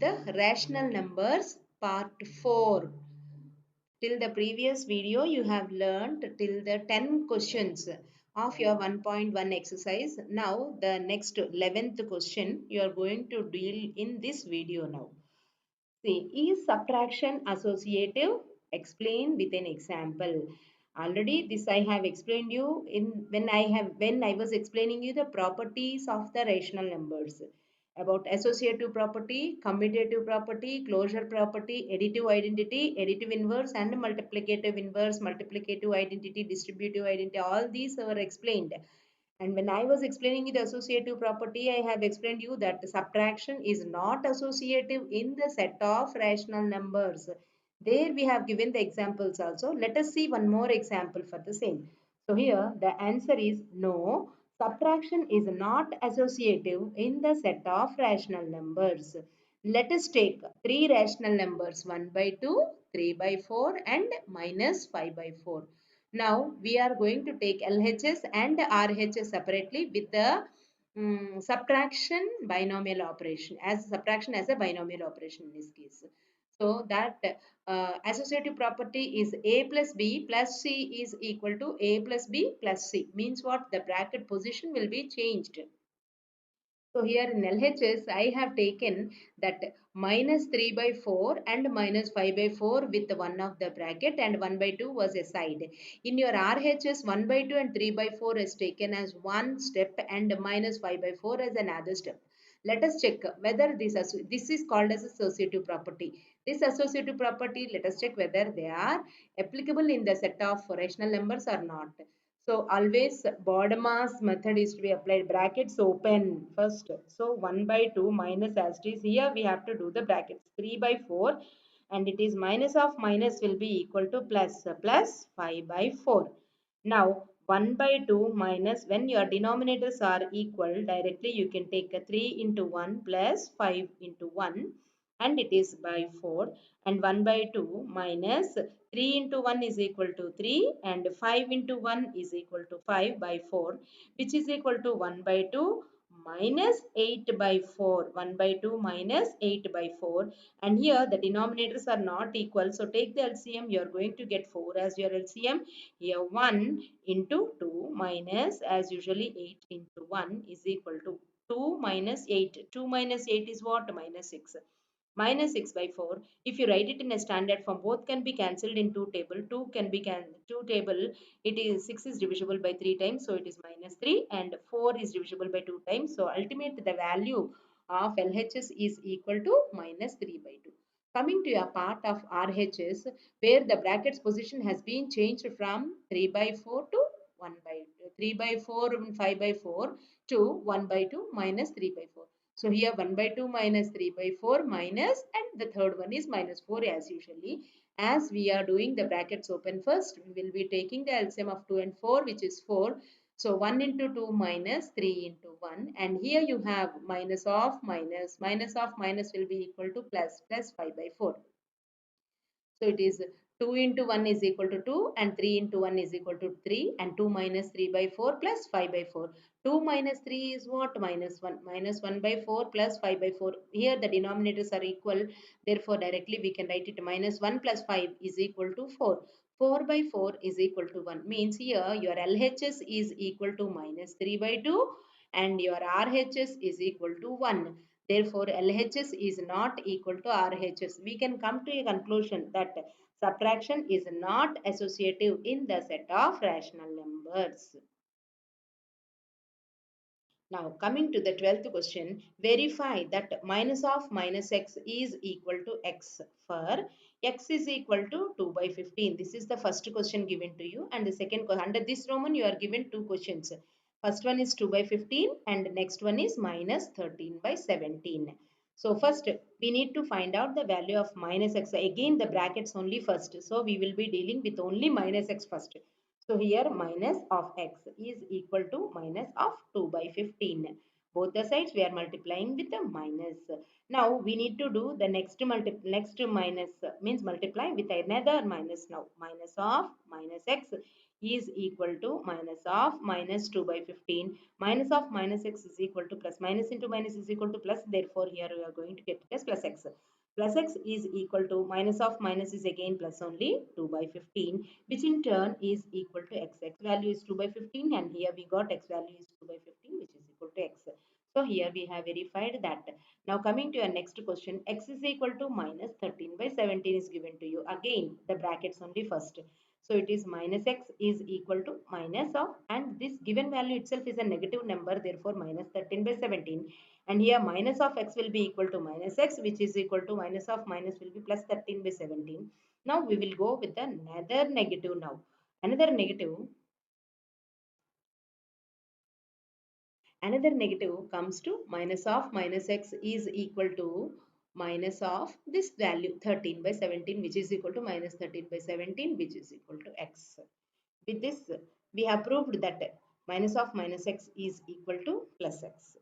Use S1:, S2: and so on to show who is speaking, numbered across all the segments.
S1: the rational numbers part 4. Till the previous video you have learned till the 10 questions of your 1.1 exercise. Now the next 11th question you are going to deal in this video now. See, is subtraction associative? Explain with an example. Already this I have explained you in when I was explaining you the properties of the rational numbers about associative property, commutative property, closure property, additive identity, additive inverse and multiplicative inverse, multiplicative identity, distributive identity, all these are explained. And when I was explaining the associative property, I have explained you that subtraction is not associative in the set of rational numbers. There we have given the examples also. Let us see one more example for the same. So here the answer is no. Subtraction is not associative in the set of rational numbers. Let us take three rational numbers 1 by 2, 3 by 4 and minus 5 by 4. Now we are going to take LHS and RHS separately with the subtraction binomial operation as subtraction as a binomial operation in this case. So that associative property is A plus B plus C is equal to A plus B plus C means what? The bracket position will be changed. So here in LHS, I have taken that minus 3 by 4 and minus 5 by 4 with one of the bracket and 1 by 2 was aside. In your RHS, 1 by 2 and 3 by 4 is taken as one step and minus 5 by 4 as another step. Let us check whether this is called as associative property. This associative property, let us check whether they are applicable in the set of rational numbers or not. So always BODMAS method is to be applied. Brackets open first. So 1 by 2 minus as it is. Here we have to do the brackets. 3 by 4 and it is minus of minus will be equal to plus. Plus 5 by 4. Now 1 by 2 minus when your denominators are equal directly you can take a 3 into 1 plus 5 into 1 and it is by 4 and 1 by 2 minus 3 into 1 is equal to 3 and 5 into 1 is equal to 5 by 4 which is equal to 1 by 2 minus 8 by 4. 1 by 2 minus 8 by 4 and here the denominators are not equal. So take the LCM, you are going to get 4 as your LCM. Here 1 into 2 minus as usually 8 into 1 is equal to 2 minus 8. 2 minus 8 is what? Minus 6. Minus 6 by 4. If you write it in a standard form, both can be cancelled in 2 table. 2 can be 2 table. It is 6 is divisible by 3 times. So it is minus 3 and 4 is divisible by 2 times. So ultimately the value of LHS is equal to minus 3 by 2. Coming to a part of RHS where the brackets position has been changed from 3 by 4 to 1 by 2, 3 by 4 and 5 by 4 to 1 by 2 minus 3 by 4. So here 1 by 2 minus 3 by 4 minus and the third one is minus 4 as usually. As we are doing the brackets open first, we will be taking the LCM of 2 and 4 which is 4. So 1 into 2 minus 3 into 1 and here you have minus of minus. Minus of minus will be equal to plus 5 by 4. So it is 2 into 1 is equal to 2 and 3 into 1 is equal to 3 and 2 minus 3 by 4 plus 5 by 4. 2 minus 3 is what? Minus 1. Minus 1 by 4 plus 5 by 4. Here the denominators are equal. Therefore directly we can write it minus 1 plus 5 is equal to 4. 4 by 4 is equal to 1. Means here your LHS is equal to minus 3 by 2 and your RHS is equal to 1. Therefore, LHS is not equal to RHS. We can come to a conclusion that subtraction is not associative in the set of rational numbers. Now, coming to the 12th question, verify that minus of minus x is equal to x for x is equal to 2 by 15. This is the first question given to you and the second question. Under this Roman, you are given two questions. First one is 2 by 15 and next one is minus 13 by 17. So first we need to find out the value of minus x. Again the brackets only first. So we will be dealing with only minus x first. So here minus of x is equal to minus of 2 by 15. Both the sides we are multiplying with a minus. Now we need to do the next minus means multiply with another minus now. Minus of minus x is equal to minus of minus 2 by 15. Minus of minus x is equal to plus. Minus into minus is equal to plus. Therefore, here we are going to get it as plus x. Plus x is equal to minus of minus is again plus only 2 by 15, which in turn is equal to x. X value is 2 by 15 and here we got x value is 2 by 15, which is equal to x. So here we have verified that. Now coming to our next question, x is equal to minus 13 by 17 is given to you. Again, the brackets only first. So it is minus x is equal to minus of, and this given value itself is a negative number, therefore minus 13 by 17. And here minus of x will be equal to minus x, which is equal to minus of minus will be plus 13 by 17. Now we will go with another negative now. Another negative Another negative comes to minus of minus x is equal to minus of this value 13 by 17, which is equal to minus 13 by 17, which is equal to x. With this, we have proved that minus of minus x is equal to plus x.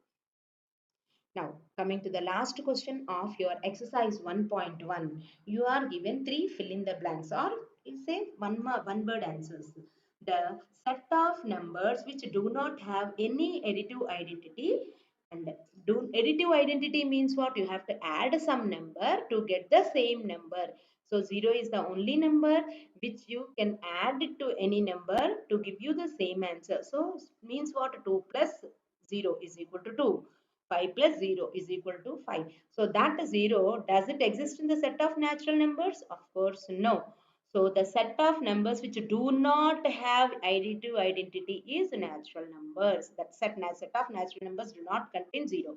S1: Now, coming to the last question of your exercise 1.1, you are given three fill in the blanks, or say one word answers. The set of numbers which do not have any additive identity, and additive identity means what? You have to add some number to get the same number. So 0 is the only number which you can add it to any number to give you the same answer. So means what? 2 plus 0 is equal to 2. 5 plus 0 is equal to 5. So that 0, does it exist in the set of natural numbers? Of course, no. So the set of numbers which do not have additive identity is natural numbers. That set of natural numbers do not contain 0.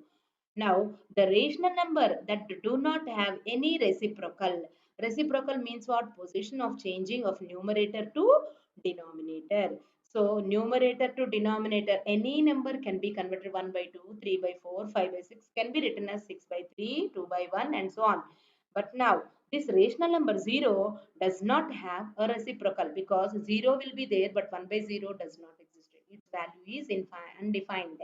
S1: Now, the rational number that do not have any reciprocal. Reciprocal means what? Position of changing of numerator to denominator. So, numerator to denominator, any number can be converted 1 by 2, 3 by 4, 5 by 6, can be written as 6 by 3, 2 by 1 and so on. But now, this rational number 0 does not have a reciprocal because 0 will be there but 1 by 0 does not exist. Its value is undefined.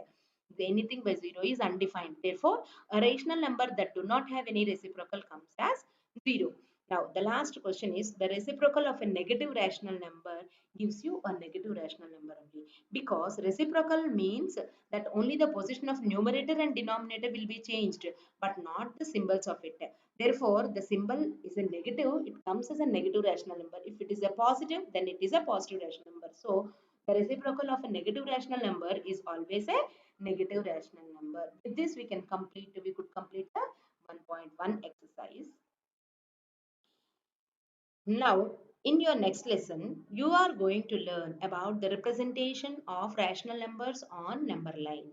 S1: Anything by 0 is undefined. Therefore, a rational number that do not have any reciprocal comes as 0. Now, the last question is the reciprocal of a negative rational number gives you a negative rational number only, because reciprocal means that only the position of numerator and denominator will be changed but not the symbols of it. Therefore, the symbol is a negative, it comes as a negative rational number. If it is a positive, then it is a positive rational number. So, the reciprocal of a negative rational number is always a negative rational number. With this, we could complete the 1.1 exercise. Now, in your next lesson, you are going to learn about the representation of rational numbers on number line.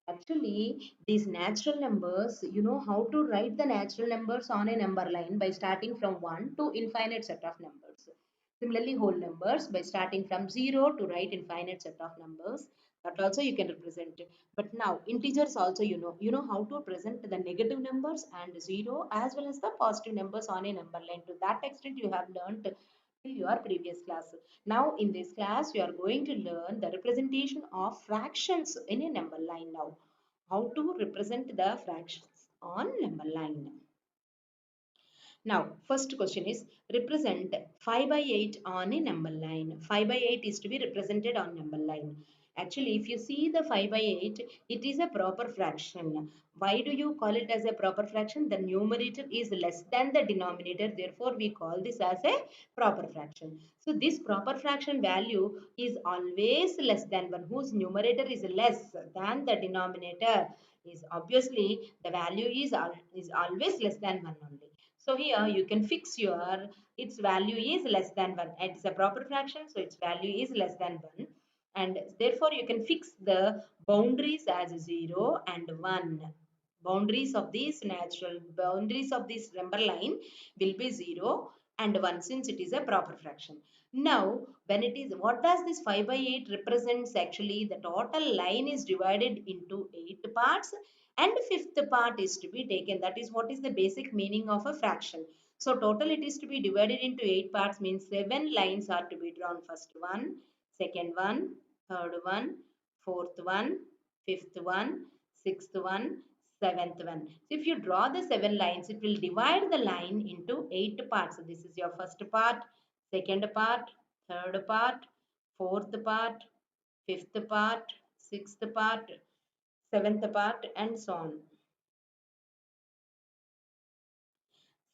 S1: Actually, these natural numbers, you know how to write the natural numbers on a number line by starting from 1 to infinite set of numbers. Similarly, whole numbers by starting from 0 to write infinite set of numbers. That also you can represent. But now integers also you know how to present the negative numbers and 0 as well as the positive numbers on a number line. To that extent you have learned till your previous class. Now in this class you are going to learn the representation of fractions in a number line. Now how to represent the fractions on number line. Now, first question is represent 5 by 8 on a number line. 5 by 8 is to be represented on number line. Actually, if you see the 5 by 8, it is a proper fraction. Why do you call it as a proper fraction? The numerator is less than the denominator. Therefore, we call this as a proper fraction. So, this proper fraction value is always less than 1, whose numerator is less than the denominator. Is obviously the value is always less than 1 only. So here you can fix its value is less than 1. It's a proper fraction, so its value is less than 1. And therefore you can fix the boundaries as 0 and 1. Boundaries of this number line will be 0 and 1 since it is a proper fraction. Now, when it is, what does this 5 by 8 represents? Actually, the total line is divided into 8 parts and fifth part is to be taken. That is what is the basic meaning of a fraction. So total it is to be divided into 8 parts, means 7 lines are to be drawn. First one, second one, third one, fourth one, fifth one, sixth one, seventh one. So if you draw the 7 lines, it will divide the line into 8 parts. So this is your first part, second part, third part, fourth part, fifth part, sixth part, seventh part, and so on.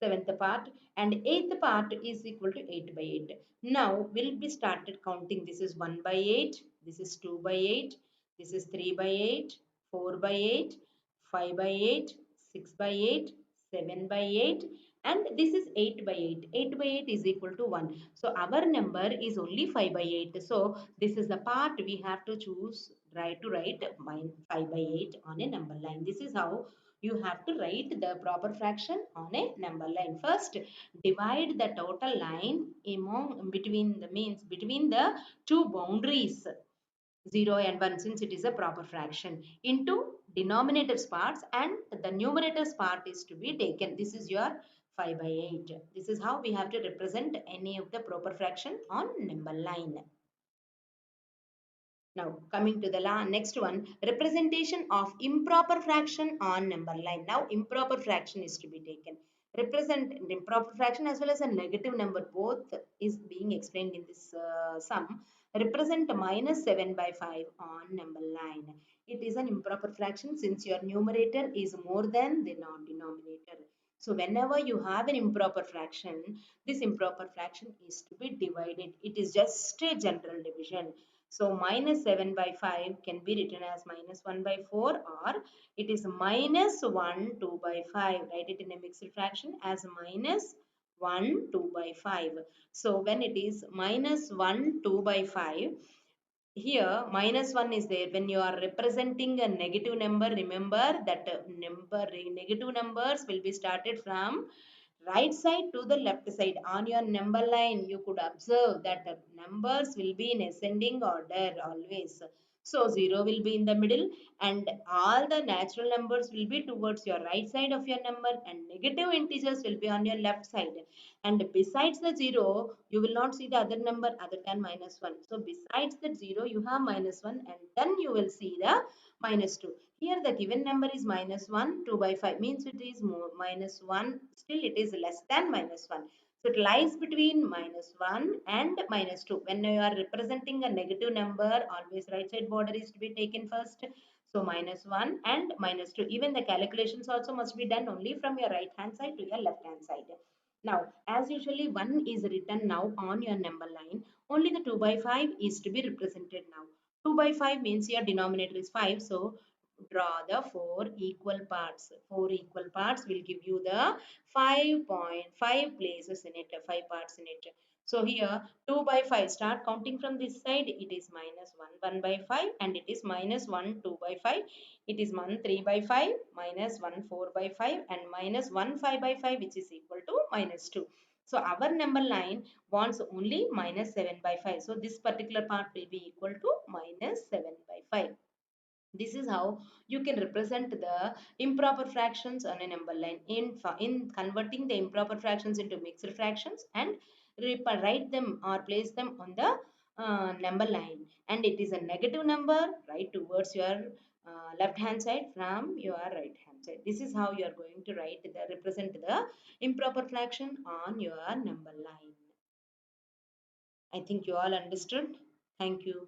S1: Seventh part, and eighth part is equal to 8 by 8. Now we'll be started counting. This is 1 by 8, this is 2 by 8, this is 3 by 8, 4 by 8, 5 by 8, 6 by 8, 7 by 8, and this is 8 by 8. 8 by 8 is equal to 1. So our number is only 5 by 8. So this is the part we have to choose, right, to write 5 by 8 on a number line. This is how you have to write the proper fraction on a number line. First, divide the total line among between the two boundaries 0 and 1, since it is a proper fraction, into denominator's parts, and the numerator's part is to be taken. This is your 5 by 8. This is how we have to represent any of the proper fraction on number line. Now, coming to the next one, representation of improper fraction on number line. Now, improper fraction is to be taken. Represent improper fraction as well as a negative number, both is being explained in this sum. Represent minus 7 by 5 on number line. It is an improper fraction since your numerator is more than the denominator. So, whenever you have an improper fraction, this improper fraction is to be divided. It is just a general division. So minus 7 by 5 can be written as minus 1 by 4, or it is minus 1 2 by 5. Write it in a mixed fraction as minus 1 2 by 5. So when it is minus 1 2 by 5, here minus 1 is there. When you are representing a negative number, remember that negative numbers will be started from right side to the left side. On your number line, you could observe that the numbers will be in ascending order always. So 0 will be in the middle, and all the natural numbers will be towards your right side of your number, and negative integers will be on your left side. And besides the 0, you will not see the other number other than minus 1. So besides that 0, you have minus 1, and then you will see the minus 2. Here the given number is minus 1, 2 by 5 means it is more minus 1, still it is less than minus 1. So it lies between minus 1 and minus 2. When you are representing a negative number, always right side border is to be taken first. So minus 1 and minus 2. Even the calculations also must be done only from your right hand side to your left hand side. Now, as usually 1 is written now on your number line, only the 2 by 5 is to be represented now. 2 by 5 means your denominator is 5. So draw the 4 equal parts. 4 equal parts will give you the 5.5 places in it, 5 parts in it. So here 2 by 5, start counting from this side. It is minus 1 by 5, and it is minus 1 2 by 5. It is 1 3 by 5, minus 1 4 by 5, and minus 1 5 by 5, which is equal to minus 2. So our number line wants only minus 7 by 5. So this particular part will be equal to minus 7 by 5. This is how you can represent the improper fractions on a number line. In converting the improper fractions into mixed fractions, and write them or place them on the number line. And it is a negative number, right towards your left hand side from your right hand side. This is how you are going to represent the improper fraction on your number line. I think you all understood. Thank you.